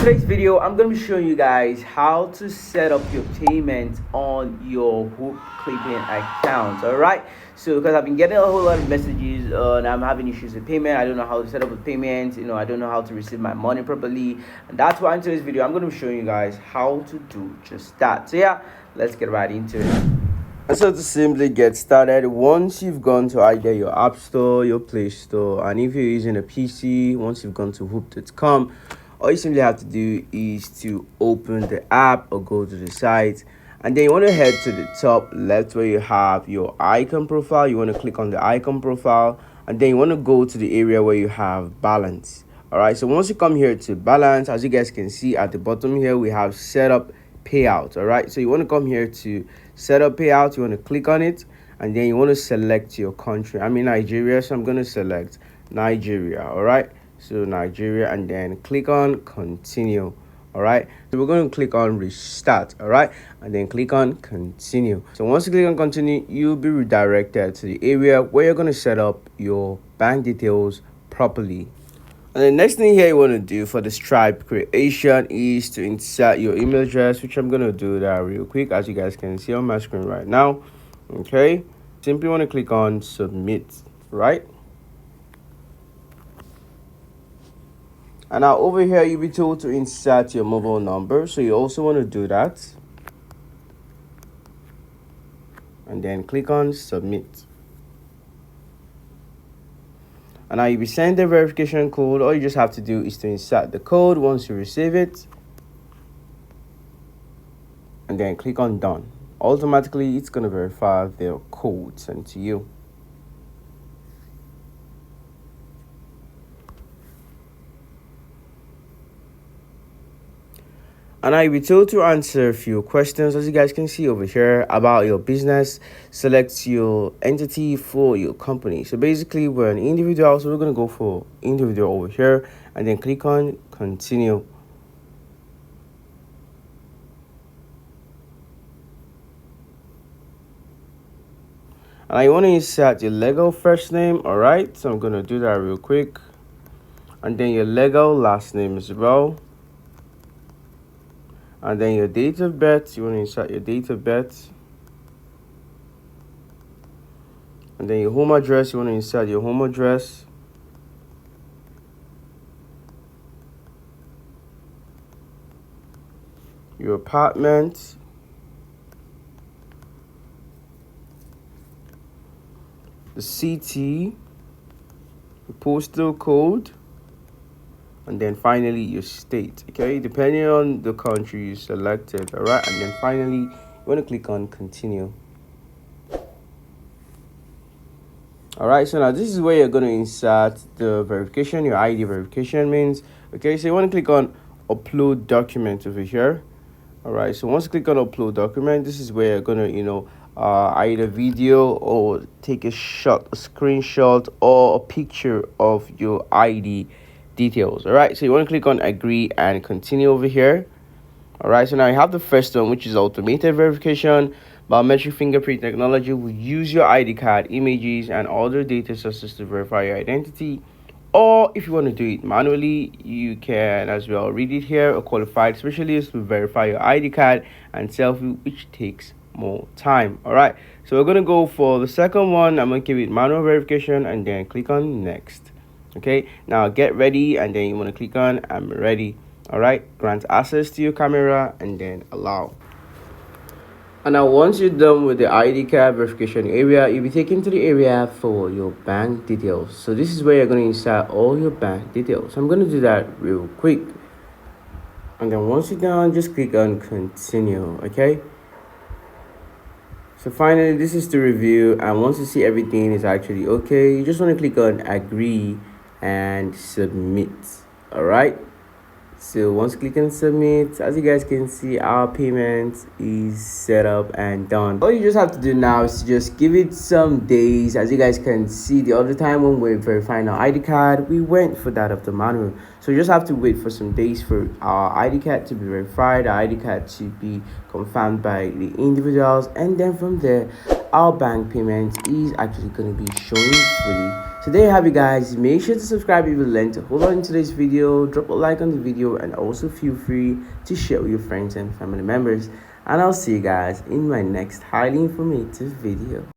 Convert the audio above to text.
today's video, I'm going to be showing you guys how to set up your payment on your Whop Clipping account. All right, so because I've been getting a whole lot of messages and I'm having issues with payment, I don't know how to set up a payment, I don't know how to receive my money properly, and that's why in today's video I'm going to be showing you guys how to do just that. So yeah, let's get right into it. And so to simply get started, once you've gone to either your app store, your play store, and if you're using a PC, once you've gone to whoop.com, all you simply have to do is to open the app or go to the site, and then you want to head to the top left where you have your icon profile. You want to click on the icon profile, and then you want to go to the area where you have balance. All right, so once you come here to balance, as you guys can see at the bottom here, we have set up payout. All right, so you want to come here to set up payout. You want to click on it, and then you want to select your country. I'm in Nigeria, so I'm going to select Nigeria. All right, so Nigeria, and then click on continue. All right, so we're going to click on restart. All right, and then click on continue. So once you click on continue, you'll be redirected to the area where you're going to set up your bank details properly. And the next thing here you want to do for the Stripe creation is to insert your email address, which I'm going to do that real quick, as you guys can see on my screen right now. Okay, simply want to click on submit, right? And now over here, you'll be told to insert your mobile number. So you also want to do that. And then click on submit. And now you'll be sent the verification code. All you just have to do is to insert the code once you receive it. And then click on done. Automatically, it's going to verify the code sent to you. And I'll be told to answer a few questions, as you guys can see over here, about your business. Select your entity for your company. So basically, we're an individual, so we're going to go for individual over here, and then click on continue. And I want to insert your legal first name. All right, so I'm going to do that real quick. And then your legal last name as well. And then your date of birth, you want to insert your date of birth. And then your home address, you want to insert your home address. Your apartment. The city. The postal code. And then finally your state, okay, depending on the country you selected. All right, and then finally you want to click on continue. All right, so now this is where you're going to insert the verification. Your ID verification means, okay, so you want to click on upload document over here. All right, so once you click on upload document, this is where you're going to either video or take a screenshot or a picture of your ID details. All right, so you want to click on agree and continue over here. All right, so now you have the first one, which is automated verification. Biometric fingerprint technology will use your ID card, images, and other data sources to verify your identity. Or if you want to do it manually, you can as well read it here. A qualified specialist will verify your ID card and selfie, which takes more time. All right, so we're going to go for the second one. I'm going to give it manual verification and then click on next. Okay, now get ready, and then you want to click on I'm ready. All right, grant access to your camera and then allow. And now once you're done with the ID card verification area, you'll be taken to the area for your bank details. So this is where you're going to insert all your bank details. I'm going to do that real quick. And then once you're done, just click on continue. Okay, so finally, this is the review, and once you see everything is actually okay, you just want to click on agree and submit. All right, so once you click on submit, as you guys can see, our payment is set up and done. All you just have to do now is to just give it some days. As you guys can see, the other time when we're verifying our ID card, we went for that of the manual, so you just have to wait for some days for our ID card to be verified, our ID card to be confirmed by the individuals, and then from there our bank payment is actually going to be showing fully So there you have it, guys. Make sure to subscribe if you learned a whole lot in today's video. Drop a like on the video and also feel free to share with your friends and family members. And I'll see you guys in my next highly informative video.